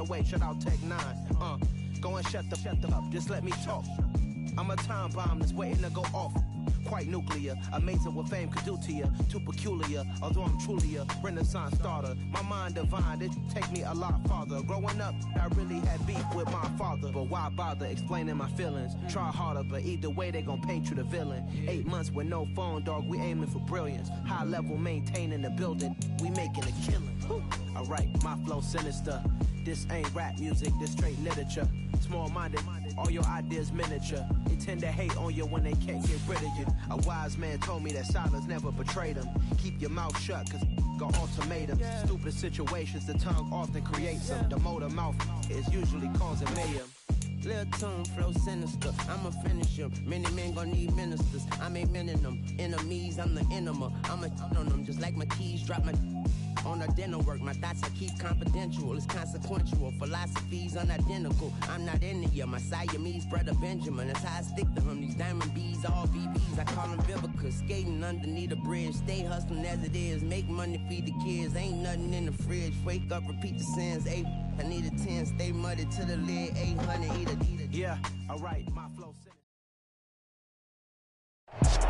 the way, shut out Tech 9. Go and shut the up, just let me talk. I'm a time bomb that's waiting to go off. Quite nuclear, amazing what fame could do to you. Too peculiar, although I'm truly a renaissance starter. My mind divine, it take me a lot farther. Growing up, I really had beef with my father. But why bother explaining my feelings? Try harder, but either way they gon' paint you the villain. 8 months with no phone, dog, we aiming for brilliance. High level maintaining the building, we making a killing. Alright, my flow sinister. This ain't rap music, this straight literature. Small-minded, all your ideas miniature. They tend to hate on you when they can't get rid of you. A wise man told me that silence never betrayed him. Keep your mouth shut, cause got ultimatums. Stupid situations, the tongue often creates them. The motor mouth is usually causing mayhem. Lil' tune, flow sinister, I'ma finish him. Many men gon' need ministers, I'm a men in them. Enemies, I'm the enema, I'm a on them. Just like my keys, drop my on a dental work. My thoughts I keep confidential, it's consequential. Philosophies unidentical, I'm not in it yet. My Siamese brother Benjamin, that's how I stick to him. These diamond bees, all BBs, I call them Vivica. Skating underneath a bridge, stay hustling as it is. Make money, feed the kids, ain't nothing in the fridge. Wake up, repeat the sins, I need a 10, stay muddy to the lid, 800, eat a. Yeah, alright, my flow.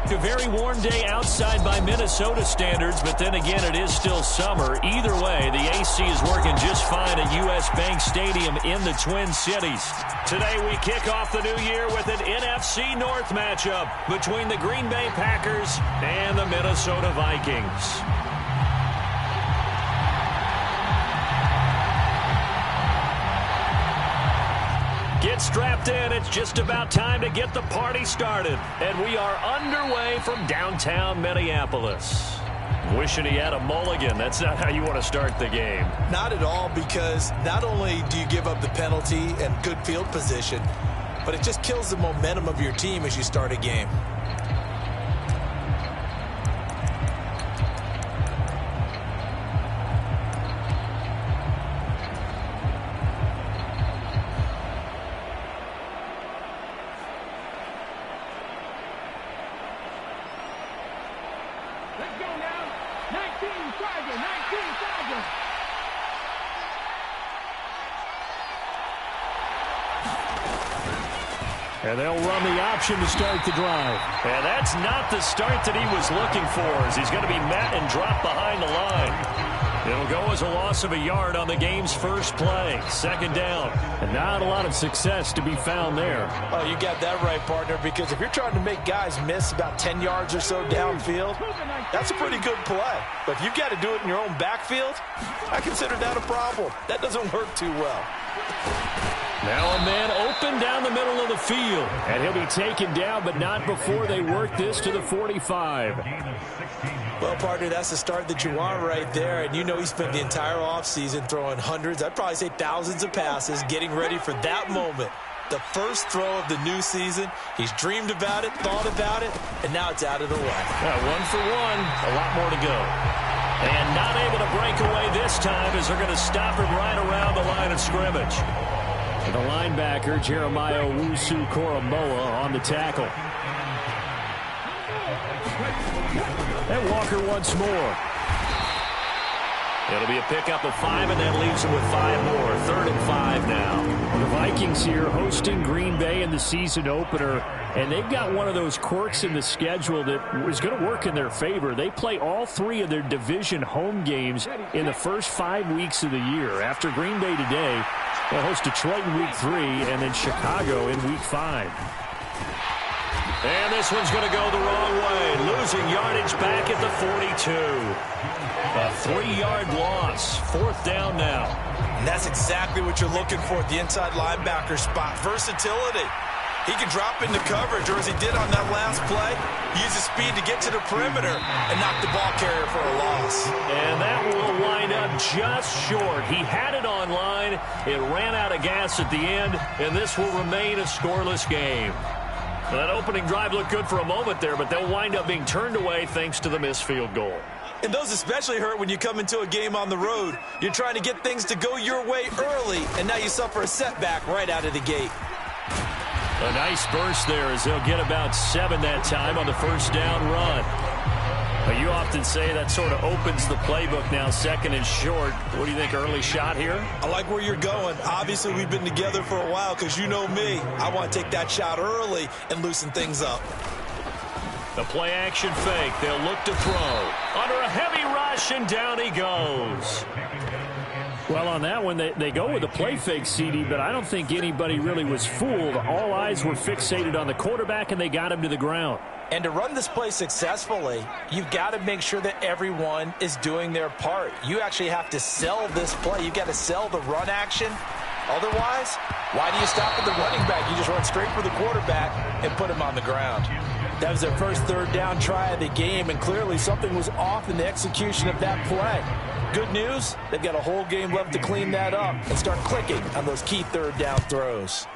A very warm day outside by Minnesota standards, but then again, it is still summer. Either way, the AC is working just fine at U.S. Bank Stadium in the Twin Cities. Today, we kick off the new year with an NFC North matchup between the Green Bay Packers and the Minnesota Vikings. Get strapped in. It's just about time to get the party started. And we are underway from downtown Minneapolis. Wishing he had a mulligan. That's not how you want to start the game. Not at all, because not only do you give up the penalty and good field position, but it just kills the momentum of your team as you start a game. And they'll run the option to start the drive. And that's not the start that he was looking for, as he's going to be met and dropped behind the line. It'll go as a loss of a yard on the game's first play. Second down. And not a lot of success to be found there. Oh, you got that right, partner, because if you're trying to make guys miss about 10 yards or so downfield, that's a pretty good play. But if you've got to do it in your own backfield, I consider that a problem. That doesn't work too well. Now a man open down the middle of the field. And he'll be taken down, but not before they work this to the 45. Well, partner, that's the start that you want right there. And you know he spent the entire offseason throwing hundreds, I'd probably say thousands of passes, getting ready for that moment. The first throw of the new season. He's dreamed about it, thought about it, and now it's out of the way. One for one, a lot more to go. And not able to break away this time, as they're going to stop him right around the line of scrimmage. The linebacker, Jeremiah Owusu-Koramoah, on the tackle. And Walker once more. It'll be a pickup of 5, and that leaves him with 5 more. 3rd and 5 now. The Vikings here hosting Green Bay in the season opener, and they've got one of those quirks in the schedule that is going to work in their favor. They play all 3 of their division home games in the first 5 weeks of the year. After Green Bay today, they'll host Detroit in Week 3 and then Chicago in Week 5. And this one's going to go the wrong way. Losing yardage back at the 42. A 3-yard loss. 4th down now. And that's exactly what you're looking for at the inside linebacker spot. Versatility. He can drop into coverage, or as he did on that last play, use his speed to get to the perimeter and knock the ball carrier for a loss. And that will wind up just short. He had it on line. It ran out of gas at the end, and this will remain a scoreless game. That opening drive looked good for a moment there, but they'll wind up being turned away thanks to the missed field goal. And those especially hurt when you come into a game on the road. You're trying to get things to go your way early, and now you suffer a setback right out of the gate. A nice burst there as they'll get about 7 that time on the first down run. But you often say that sort of opens the playbook now, second and short. What do you think, early shot here? I like where you're going. Obviously, we've been together for a while because you know me. I want to take that shot early and loosen things up. The play-action fake. They'll look to throw. Under a heavy rush, and down he goes. Well, on that one, they go with a play fake, CD, but I don't think anybody really was fooled. All eyes were fixated on the quarterback, and they got him to the ground. And to run this play successfully, you've got to make sure that everyone is doing their part. You actually have to sell this play. You've got to sell the run action. Otherwise, why do you stop at the running back? You just run straight for the quarterback and put him on the ground. That was their first third down try of the game, and clearly something was off in the execution of that play. Good news, they've got a whole game left to clean that up and start clicking on those key third down throws.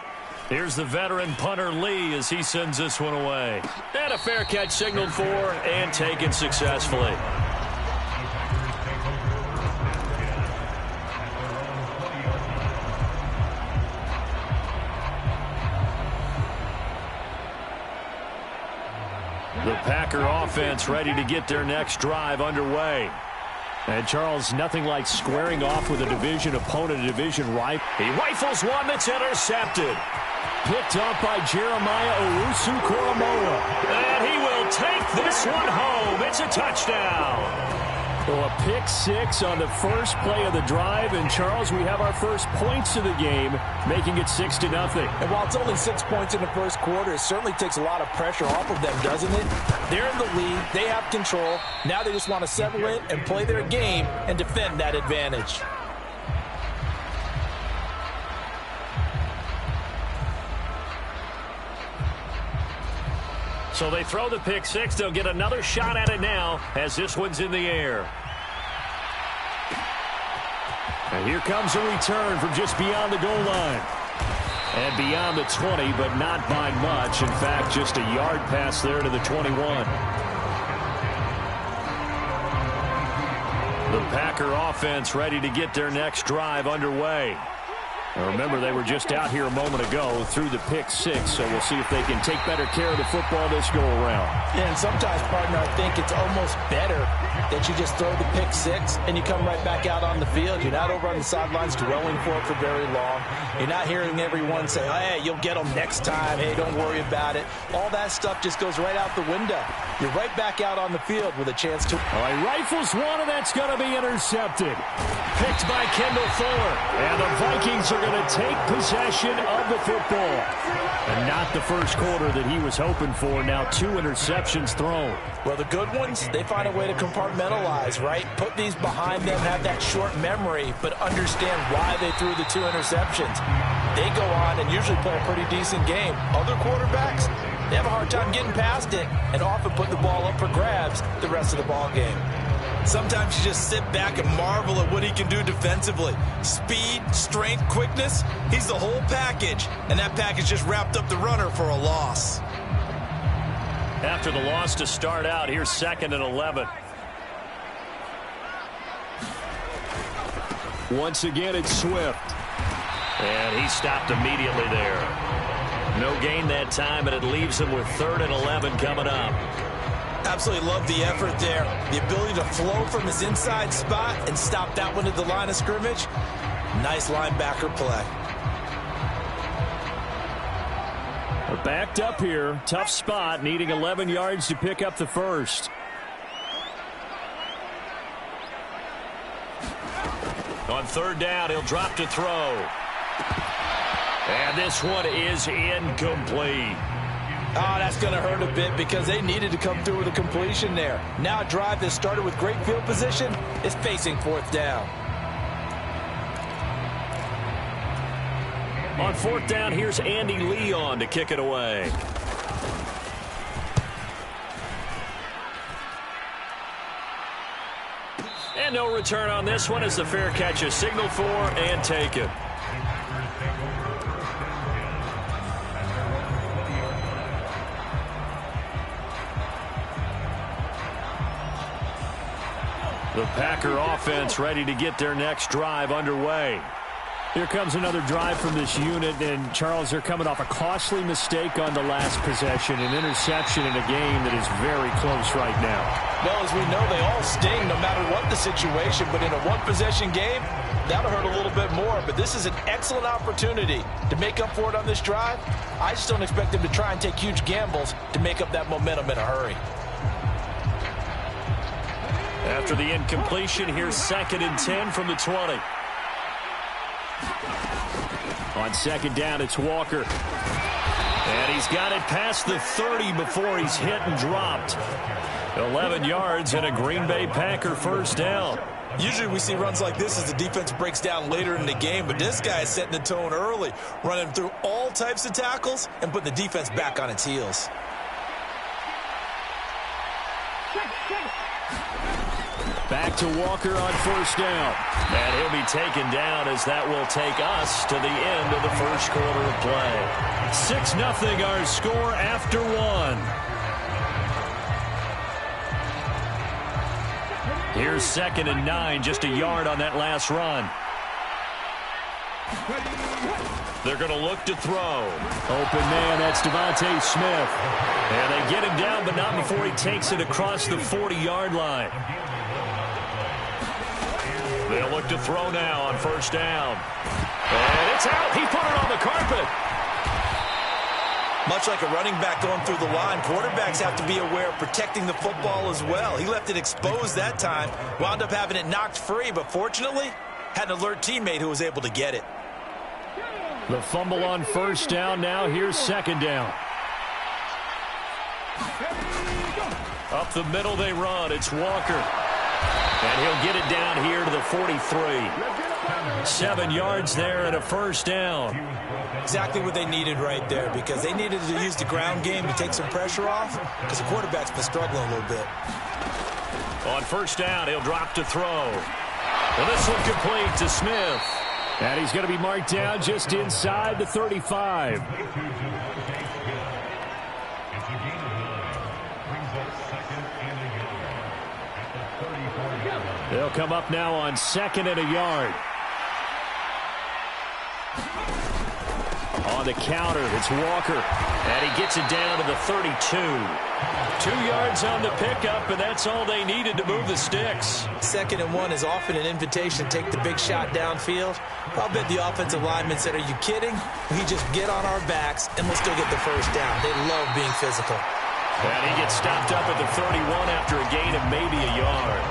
Here's the veteran punter Lee as he sends this one away. And a fair catch signaled for and taken successfully. The Packer offense ready to get their next drive underway. And, Charles, nothing like squaring off with a division opponent, a division rival. He rifles one that's intercepted. Picked up by Jeremiah Owusu-Koramoah. And he will take this one home. It's a touchdown. Well, a pick six on the first play of the drive. And, Charles, we have our first points of the game, making it 6-0. And while it's only 6 points in the first quarter, it certainly takes a lot of pressure off of them, doesn't it? They're in the lead. They have control. Now they just want to settle in and play their game and defend that advantage. So they throw the pick six. They'll get another shot at it now as this one's in the air. And here comes a return from just beyond the goal line. And beyond the 20, but not by much. In fact, just a yard pass there to the 21. The Packer offense ready to get their next drive underway. Now remember, they were just out here a moment ago through the pick six, so we'll see if they can take better care of the football this go-around. Yeah, and sometimes, partner, I think it's almost better that you just throw the pick six and you come right back out on the field. You're not over on the sidelines dwelling for it for very long. You're not hearing everyone say, oh, hey, you'll get them next time. Hey, don't worry about it. All that stuff just goes right out the window. You're right back out on the field with a chance to... All right, rifles one, and that's going to be intercepted. Picked by Kendall Fuller. And the Vikings are going to take possession of the football. And not the first quarter that he was hoping for. Now 2 interceptions thrown. Well, the good ones, they find a way to compartmentalize, right? Put these behind them, have that short memory, but understand why they threw the 2 interceptions. They go on and usually play a pretty decent game. Other quarterbacks, they have a hard time getting past it and often put the ball up for grabs the rest of the ball game. Sometimes you just sit back and marvel at what he can do defensively. Speed, strength, quickness, he's the whole package. And that package just wrapped up the runner for a loss. After the loss to start out, here's 2nd and 11. Once again, it's Swift. And he stopped immediately there. No gain that time, and it leaves him with 3rd and 11 coming up. Absolutely love the effort there. The ability to flow from his inside spot and stop that one at the line of scrimmage. Nice linebacker play. We're backed up here. Tough spot, needing 11 yards to pick up the first. On 3rd down, he'll drop to throw. And this one is incomplete. Oh, that's going to hurt a bit because they needed to come through with a completion there. Now a drive that started with great field position is facing 4th down. On 4th down, here's Andy Leon to kick it away. And no return on this one as the fair catch is signaled for and taken. The Packer offense ready to get their next drive underway. Here comes another drive from this unit, and Charles, they're coming off a costly mistake on the last possession, an interception in a game that is very close right now. Well, as we know, they all sting no matter what the situation, but in a one-possession game, that'll hurt a little bit more. But this is an excellent opportunity to make up for it on this drive. I just don't expect them to try and take huge gambles to make up that momentum in a hurry. After the incompletion, here's 2nd and 10 from the 20. On 2nd down, it's Walker. And he's got it past the 30 before he's hit and dropped. 11 yards and a Green Bay Packer first down. Usually we see runs like this as the defense breaks down later in the game, but this guy is setting the tone early, running through all types of tackles and putting the defense back on its heels. Back to Walker on 1st down. And he'll be taken down as that will take us to the end of the first quarter of play. 6-0 our score after 1. Here's 2nd and 9, just a yard on that last run. They're going to look to throw. Open man, that's Devontae Smith. And they get him down, but not before he takes it across the 40-yard line. They'll look to throw now on 1st down. And it's out. He put it on the carpet. Much like a running back going through the line, quarterbacks have to be aware of protecting the football as well. He left it exposed that time, wound up having it knocked free, but fortunately had an alert teammate who was able to get it. The fumble on 1st down. Now here's 2nd down. Up the middle they run. It's Walker. And he'll get it down here to the 43. 7 yards there and a first down. Exactly what they needed right there, because they needed to use the ground game to take some pressure off, because the quarterback's been struggling a little bit. On 1st down, he'll drop to throw. And this one complete to Smith. And he's going to be marked down just inside the 35. They'll come up now on 2nd and a yard. On the counter, it's Walker. And he gets it down to the 32. 2 yards on the pickup, and that's all they needed to move the sticks. 2nd and 1 is often an invitation to take the big shot downfield. I'll bet the offensive lineman said, "Are you kidding? We just get on our backs, and we'll still get the first down." They love being physical. And he gets stopped up at the 31 after a gain of maybe a yard.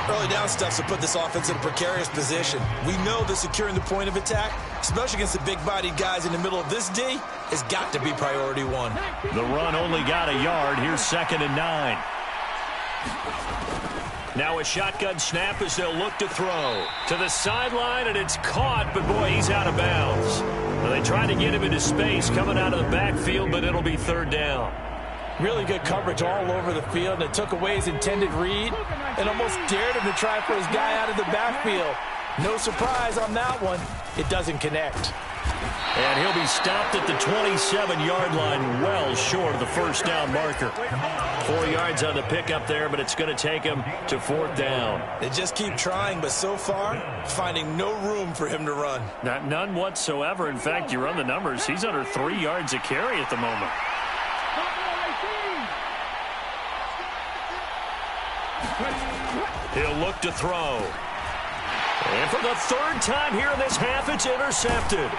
Early down stuff to put this offense in a precarious position. We know that securing the point of attack, especially against the big-bodied guys in the middle of this D, has got to be priority 1. The run only got a yard. Here's 2nd and 9. Now a shotgun snap as they'll look to throw. To the sideline, and it's caught, but boy, he's out of bounds. Well, they tried to get him into space coming out of the backfield, but it'll be 3rd down. Really good coverage all over the field, and it took away his intended read and almost dared him to try for his guy out of the backfield. No surprise on that one. It doesn't connect. And he'll be stopped at the 27-yard line, well short of the first down marker. 4 yards on the pickup there, but it's going to take him to 4th down. They just keep trying, but so far, finding no room for him to run. None whatsoever. In fact, you run the numbers. He's under 3 yards a carry at the moment. He'll look to throw. And for the 3rd time here in this half, it's intercepted.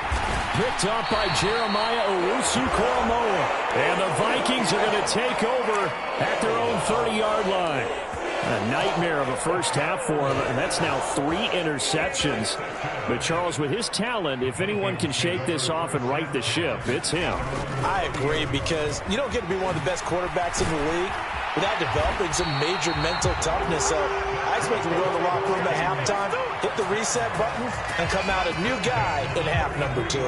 Picked up by Jeremiah Owusu-Koramoah. And the Vikings are going to take over at their own 30-yard line. A nightmare of a first half for him, and that's now 3 interceptions. But Charles, with his talent, if anyone can shake this off and right the ship, it's him. I agree, because you don't get to be one of the best quarterbacks in the league without developing some major mental toughness. So I expect him to go to the locker room at halftime, hit the reset button, and come out a new guy in half number 2.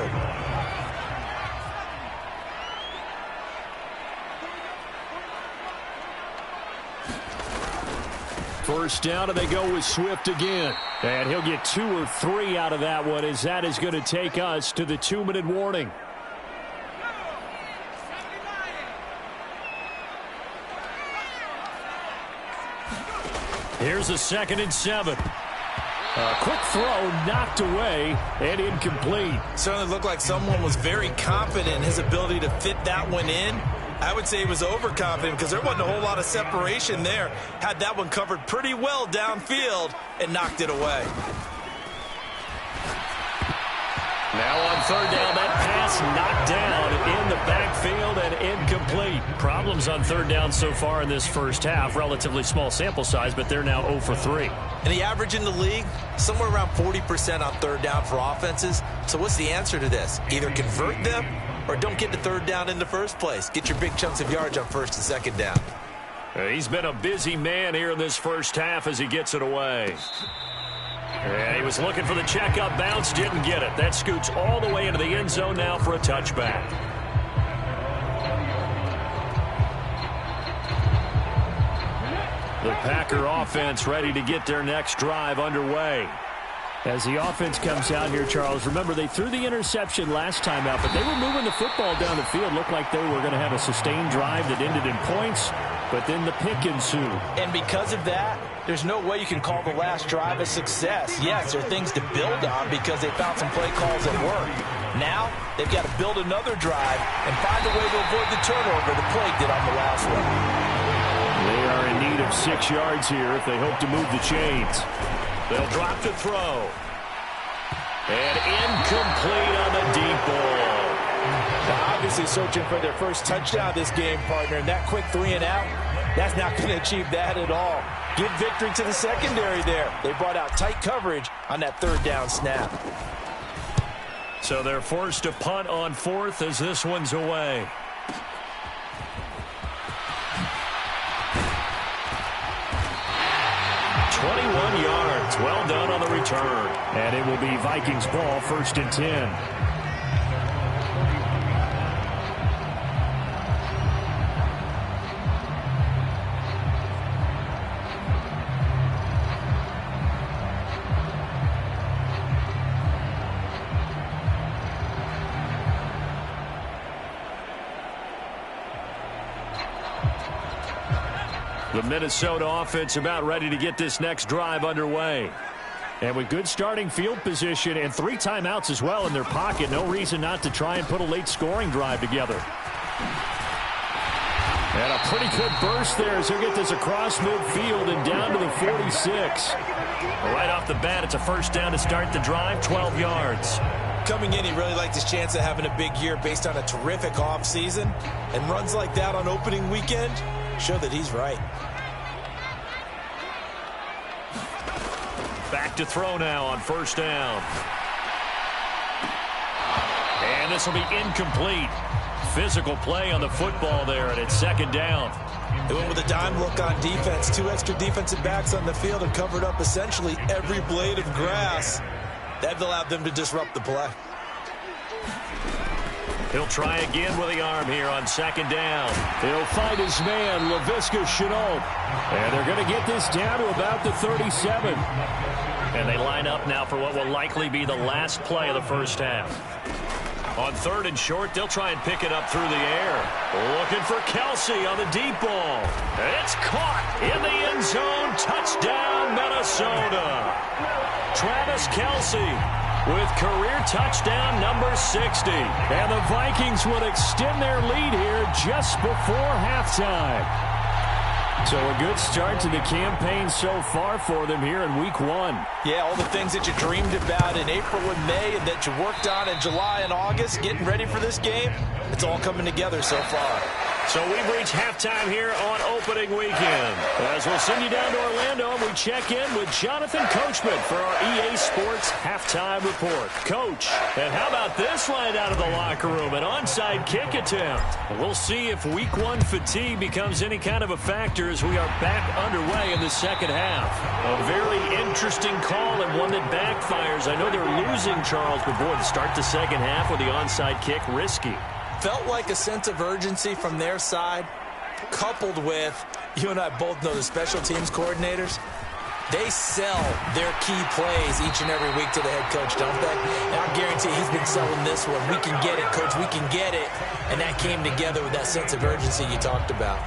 First down, and they go with Swift again. And he'll get 2 or 3 out of that one, as that is going to take us to the 2-minute warning. Here's a 2nd and 7. A quick throw knocked away and incomplete. Certainly looked like someone was very confident in his ability to fit that one in. I would say he was overconfident because there wasn't a whole lot of separation there. Had that one covered pretty well downfield and knocked it away. Now on third down, that pass knocked down in the backfield and incomplete. Problems on third down so far in this first half. Relatively small sample size, but they're now 0 for 3. And the average in the league, somewhere around 40% on third down for offenses. So what's the answer to this? Either convert them or don't get to third down in the first place. Get your big chunks of yards on first and second down. He's been a busy man here in this first half as he gets it away. And he was looking for the checkup bounce, didn't get it. That scoots all the way into the end zone now for a touchback. The Packer offense ready to get their next drive underway. As the offense comes out here, Charles, remember they threw the interception last time out, but they were moving the football down the field. Looked like they were going to have a sustained drive that ended in points, but then the pick ensued. And because of that, there's no way you can call the last drive a success. Yes, there are things to build on because they found some play calls that work. Now, they've got to build another drive and find a way to avoid the turnover the plague did on the last one. They are in need of 6 yards here if they hope to move the chains. They'll drop to throw. And incomplete on the deep ball. Now, obviously searching for their first touchdown this game, partner. And that quick 3 and out, that's not going to achieve that at all. Give victory to the secondary there. They brought out tight coverage on that third down snap. So they're forced to punt on fourth as this one's away. Yards. Well done on the return. And it will be Vikings ball, 1st and 10. The Minnesota offense about ready to get this next drive underway. And with good starting field position and 3 timeouts as well in their pocket, no reason not to try and put a late scoring drive together. And a pretty good burst there as they get this across midfield and down to the 46. Right off the bat, it's a first down to start the drive, 12 yards. Coming in, he really liked his chance of having a big year based on a terrific offseason. And runs like that on opening weekend show that he's right. Back to throw now on first down. And this will be incomplete. Physical play on the football there, and it's second down. They went with a dime look on defense. 2 extra defensive backs on the field and covered up essentially every blade of grass. That allowed them to disrupt the play. He'll try again with the arm here on second down. He'll find his man, Laviska Shenault. And they're going to get this down to about the 37. And they line up now for what will likely be the last play of the first half. On 3rd and short, they'll try and pick it up through the air. Looking for Kelsey on the deep ball. It's caught in the end zone. Touchdown, Minnesota. Travis Kelsey with career touchdown number 60. And the Vikings would extend their lead here just before halftime. So a good start to the campaign so far for them here in week 1. Yeah, all the things that you dreamed about in April and May and that you worked on in July and August, getting ready for this game, it's all coming together so far. So we've reached halftime here on opening weekend. As we'll send you down to Orlando, and we check in with Jonathan Coachman for our EA Sports Halftime Report. Coach, and how about this line out of the locker room? An onside kick attempt. We'll see if week 1 fatigue becomes any kind of a factor as we are back underway in the second half. A very interesting call and one that backfires. I know they're losing, Charles, but boy, to start the second half with the onside kick, risky. Felt like a sense of urgency from their side, coupled with, you and I both know the special teams coordinators, they sell their key plays each and every week to the head coach, don't they? And I guarantee he's been selling this one. We can get it, coach, we can get it. And that came together with that sense of urgency you talked about.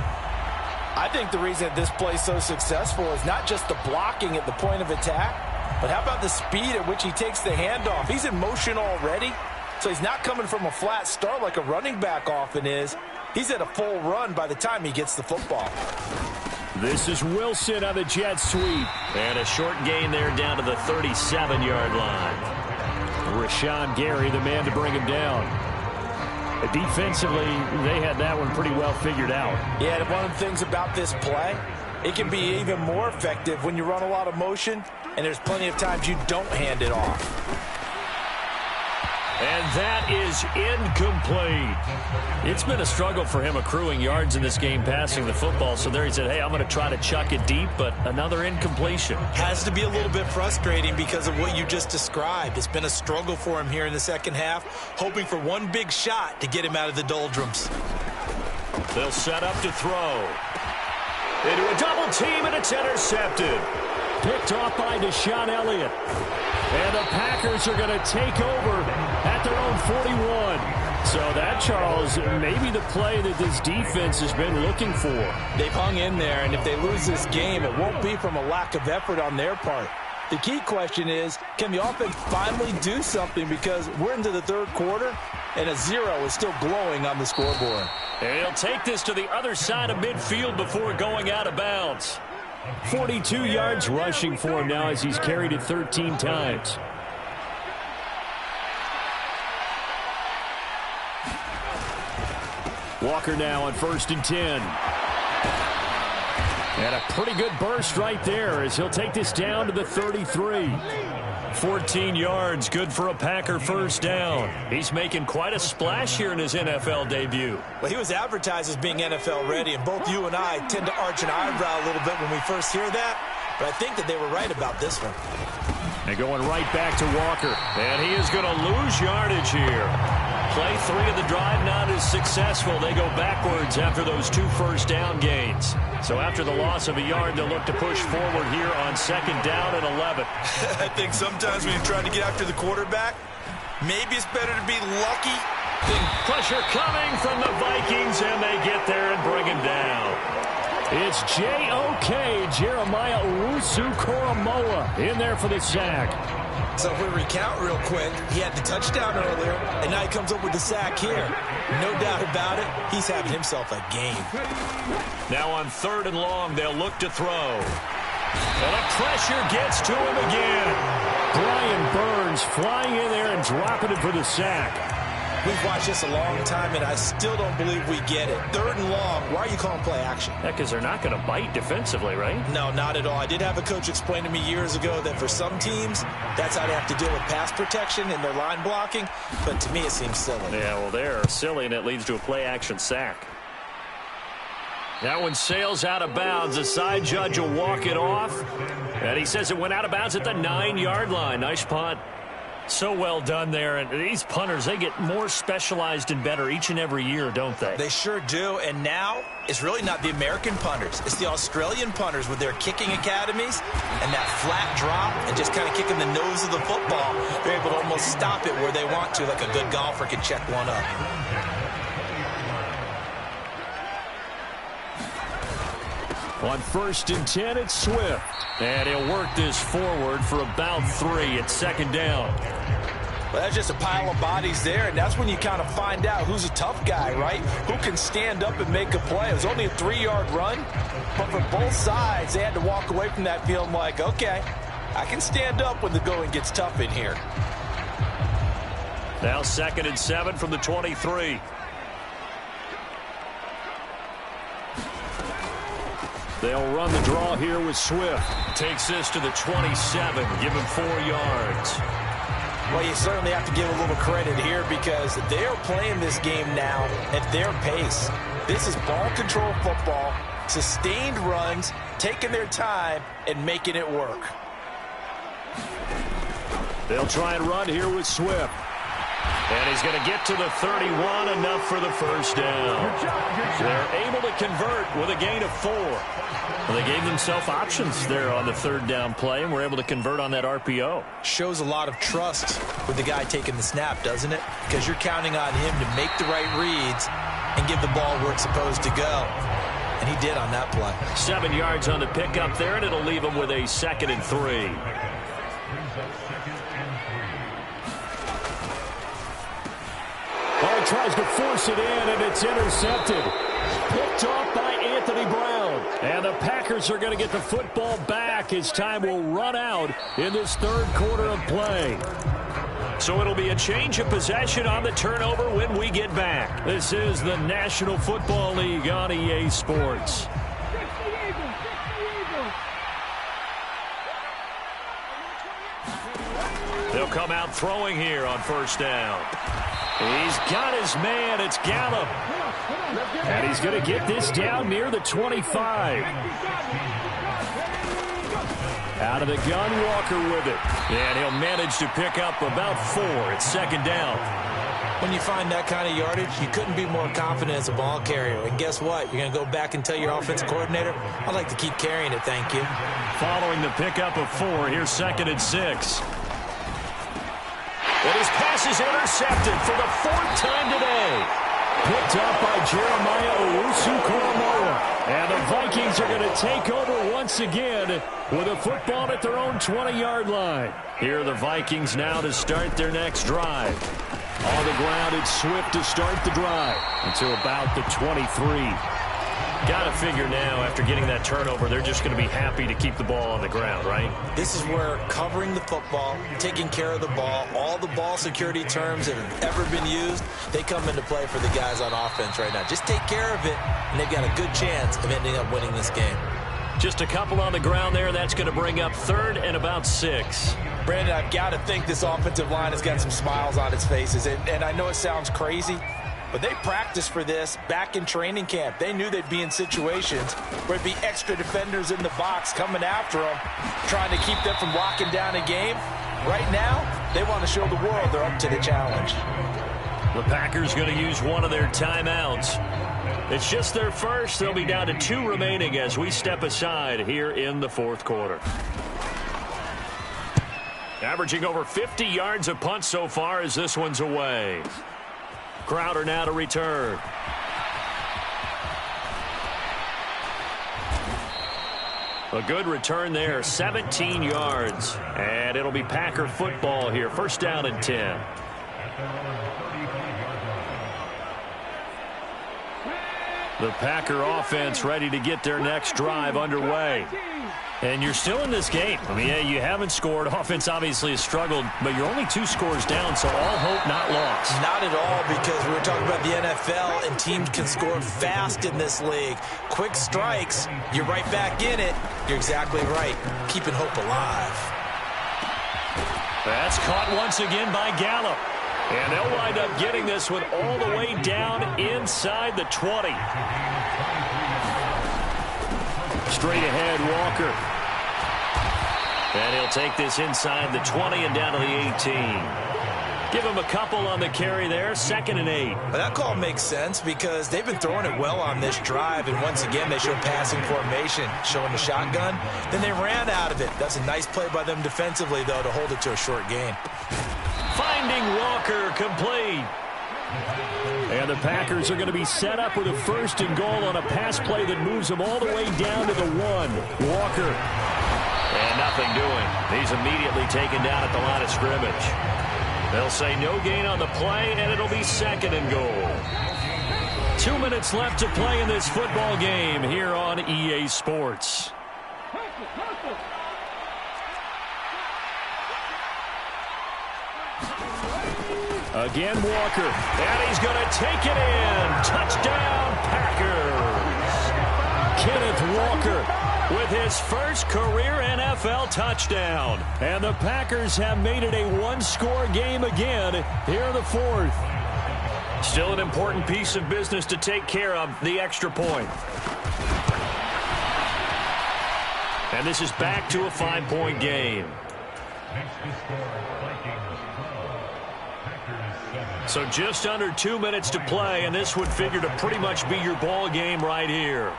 I think the reason that this play is so successful is not just the blocking at the point of attack, But how about the speed at which he takes the handoff? He's in motion already, so he's not coming from a flat start like a running back often is. He's at a full run by the time he gets the football. This is Wilson on the jet sweep. And a short gain there down to the 37-yard line. Rashawn Gary, the man to bring him down. Defensively, they had that one pretty well figured out. Yeah, and one of the things about this play, it can be even more effective when you run a lot of motion, and there's plenty of times you don't hand it off. And that is incomplete. It's been a struggle for him accruing yards in this game passing the football. So there he said, hey, I'm going to try to chuck it deep, but another incompletion. Has to be a little bit frustrating because of what you just described. It's been a struggle for him here in the second half, hoping for one big shot to get him out of the doldrums. They'll set up to throw. Into a double team, and it's intercepted. Picked off by Deshaun Elliott. And the Packers are going to take over at their own 41. So that, Charles, may be the play that this defense has been looking for. They've hung in there, and if they lose this game, it won't be from a lack of effort on their part. The key question is, can the offense finally do something, because we're into the third quarter, and a 0 is still glowing on the scoreboard. And he'll take this to the other side of midfield before going out of bounds. 42 yards rushing for him now as he's carried it 13 times. Walker now on 1st and 10. And a pretty good burst right there as he'll take this down to the 33. 14 yards, good for a Packer first down. He's making quite a splash here in his NFL debut. Well, he was advertised as being NFL ready, and both you and I tend to arch an eyebrow a little bit when we first hear that, but I think that they were right about this one. And going right back to Walker. And he is going to lose yardage here. Play 3 of the drive not as successful. They go backwards after those 2 first down gains. So after the loss of a yard, they'll look to push forward here on 2nd down and 11. I think sometimes when you're trying to get after the quarterback, maybe it's better to be lucky than... Pressure coming from the Vikings, and they get there and bring him down. It's J.O.K. Jeremiah Owusu-Koramoah in there for the sack. So if we recount real quick, he had the touchdown earlier, and now he comes up with the sack here. No doubt about it, he's having himself a game. Now on 3rd and long, they'll look to throw. And a pressure gets to him again. Brian Burns flying in there and dropping it for the sack. We've watched this a long time, and I still don't believe we get it. 3rd and long, why are you calling play action? Yeah, because they're not going to bite defensively, right? No, not at all. I did have a coach explain to me years ago that for some teams, that's how they have to deal with pass protection and their line blocking, but to me it seems silly. Yeah, well, they're silly, and it leads to a play action sack. That one sails out of bounds. The side judge will walk it off, and he says it went out of bounds at the 9-yard line. Nice punt. So well done there. And these punters, they get more specialized and better each and every year, don't they? They sure do. And now it's really not the American punters. It's the Australian punters with their kicking academies and that flat drop and just kind of kicking the nose of the football. They're able to almost stop it where they want to, like a good golfer can check one up. On 1st and 10, it's Swift. And he'll work this forward for about 3 at 2nd down. Well, that's just a pile of bodies there, and that's when you kind of find out who's a tough guy, right? Who can stand up and make a play. It was only a 3-yard run, but for both sides, they had to walk away from that feeling like, okay, I can stand up when the going gets tough in here. Now 2nd and 7 from the 23. They'll run the draw here with Swift. Takes this to the 27, give him 4 yards. Well, you certainly have to give a little credit here because they are playing this game now at their pace. This is ball control football, sustained runs, taking their time, and making it work. They'll try and run here with Swift. And he's going to get to the 31, enough for the first down. They're able to convert with a gain of 4. Well, they gave themselves options there on the 3rd down play, and were able to convert on that RPO. Shows a lot of trust with the guy taking the snap, doesn't it? Because you're counting on him to make the right reads and give the ball where it's supposed to go. And he did on that play. 7 yards on the pickup there, and it'll leave him with a 2nd and 3. tries to force it in, and it's intercepted. Picked off by Anthony Brown. And the Packers are going to get the football back as time will run out in this third quarter of play. So it'll be a change of possession on the turnover when we get back. This is the National Football League on EA Sports. They'll come out throwing here on first down. He's got his man. It's Gallup. And he's going to get this down near the 25. Out of the gun, Walker with it. And he'll manage to pick up about 4. It's second down. When you find that kind of yardage, you couldn't be more confident as a ball carrier. And guess what? You're going to go back and tell your offensive coordinator, I'd like to keep carrying it, thank you. Following the pickup of 4, here's second and 6. And his pass is intercepted for the 4th time today. Picked up by Jeremiah Owusu-Koramoah. And the Vikings are going to take over once again with a football at their own 20-yard line. Here are the Vikings now to start their next drive. On the ground, it's Swift to start the drive until about the 23. Got to figure now, after getting that turnover, they're just going to be happy to keep the ball on the ground, right? This is where covering the football, taking care of the ball, all the ball security terms that have ever been used, they come into play for the guys on offense right now. Just take care of it, and they've got a good chance of ending up winning this game. Just a couple on the ground there. That's going to bring up 3rd and about 6. Brandon, I've got to think this offensive line has got some smiles on its faces. And I know it sounds crazy, but they practiced for this back in training camp. They knew they'd be in situations where it'd be extra defenders in the box coming after them, trying to keep them from locking down a game. Right now, they want to show the world they're up to the challenge. The Packers going to use one of their timeouts. It's just their first. They'll be down to 2 remaining as we step aside here in the 4th quarter. Averaging over 50 yards a punt so far as this one's away. Crowder now to return. A good return there, 17 yards. And it'll be Packer football here. First down and 10. The Packer offense ready to get their next drive underway. And you're still in this game. I mean, yeah, you haven't scored. Offense obviously has struggled, but you're only 2 scores down, so all hope not lost. Not at all, because we were talking about the NFL, and teams can score fast in this league. Quick strikes, you're right back in it. You're exactly right. Keeping hope alive. That's caught once again by Gallup. And they'll wind up getting this one all the way down inside the 20. Straight ahead, Walker. And he'll take this inside the 20 and down to the 18. Give him a couple on the carry there, 2nd and 8. Well, that call makes sense because they've been throwing it well on this drive, and once again they show passing formation, showing the shotgun. Then they ran out of it. That's a nice play by them defensively, though, to hold it to a short gain. Finding Walker complete. And the Packers are going to be set up with a 1st and goal on a pass play that moves them all the way down to the 1. Walker. And nothing doing. He's immediately taken down at the line of scrimmage. They'll say no gain on the play, and it'll be 2nd and goal. 2 minutes left to play in this football game here on EA Sports. Again, Walker. And he's going to take it in. Touchdown, Packers. Kenneth Walker with his first career NFL touchdown. And the Packers have made it a 1-score game again here in the 4th. Still an important piece of business to take care of, the extra point. And this is back to a 5-point game. So just under 2 minutes to play, and this would figure to pretty much be your ball game right here.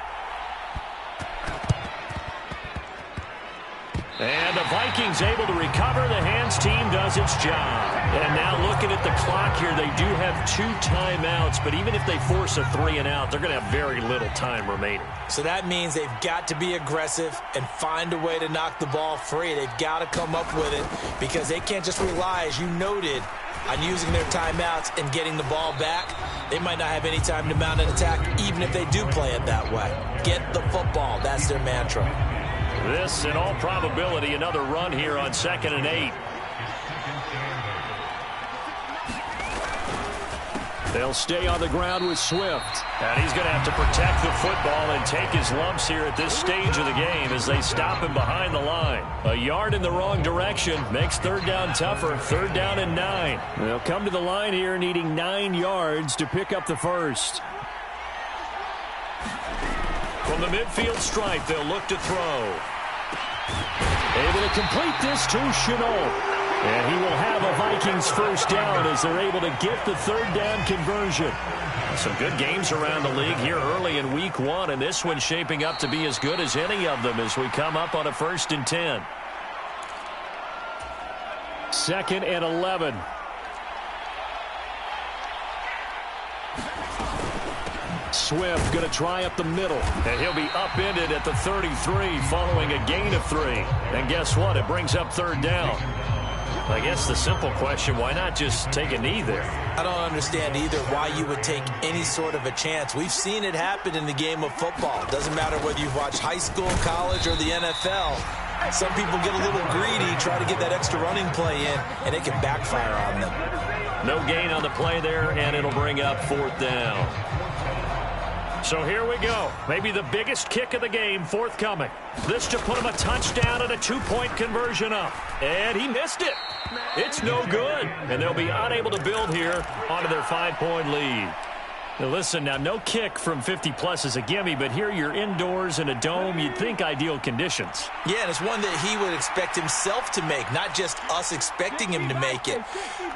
And the Vikings able to recover. The hands team does its job. And now looking at the clock here, they do have 2 timeouts, but even if they force a 3 and out, they're going to have very little time remaining. So that means they've got to be aggressive and find a way to knock the ball free. They've got to come up with it because they can't just rely, as you noted, on using their timeouts and getting the ball back. They might not have any time to mount an attack, even if they do play it that way. Get the football. That's their mantra. This, in all probability, another run here on 2nd and 8. They'll stay on the ground with Swift. And he's going to have to protect the football and take his lumps here at this stage of the game as they stop him behind the line. A yard in the wrong direction makes 3rd down tougher. 3rd down and 9. They'll come to the line here needing 9 yards to pick up the first. From the midfield stripe, they'll look to throw. Able to complete this to Chenault. And he will have a Vikings first down as they're able to get the 3rd down conversion. Some good games around the league here early in week 1, and this one's shaping up to be as good as any of them as we come up on a 1st and 10. 2nd and 11. Swift going to try up the middle. And he'll be upended at the 33 following a gain of 3. And guess what? It brings up 3rd down. I guess the simple question, why not just take a knee there? I don't understand either why you would take any sort of a chance. We've seen it happen in the game of football. It doesn't matter whether you've watched high school, college, or the NFL. Some people get a little greedy, try to get that extra running play in, and it can backfire on them. No gain on the play there, and it'll bring up 4th down. So here we go. Maybe the biggest kick of the game forthcoming. This to put him a touchdown and a 2-point conversion up. And he missed it. It's no good. And they'll be unable to build here onto their 5-point lead. Now listen, now no kick from 50-plus is a gimme, but here you're indoors in a dome. You'd think ideal conditions. Yeah, and it's one that he would expect himself to make, not just us expecting him to make it.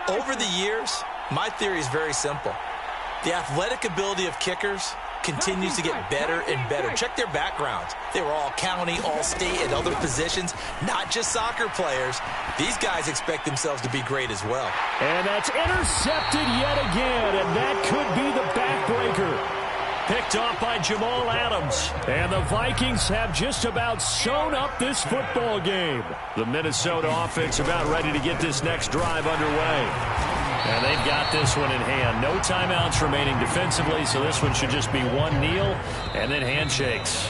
Over the years, my theory is very simple. The athletic ability of kickers continues to get better and better. Check their backgrounds. They were all county, all state, and other positions, not just soccer players. These guys expect themselves to be great as well. And that's intercepted yet again, and that could be the backbreaker. Picked off by Jamal Adams. And the Vikings have just about sewn up this football game. The Minnesota offense about ready to get this next drive underway. And they've got this one in hand. No timeouts remaining defensively, so this one should just be one kneel and then handshakes.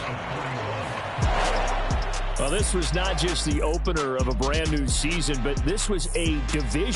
Well, this was not just the opener of a brand new season, but this was a division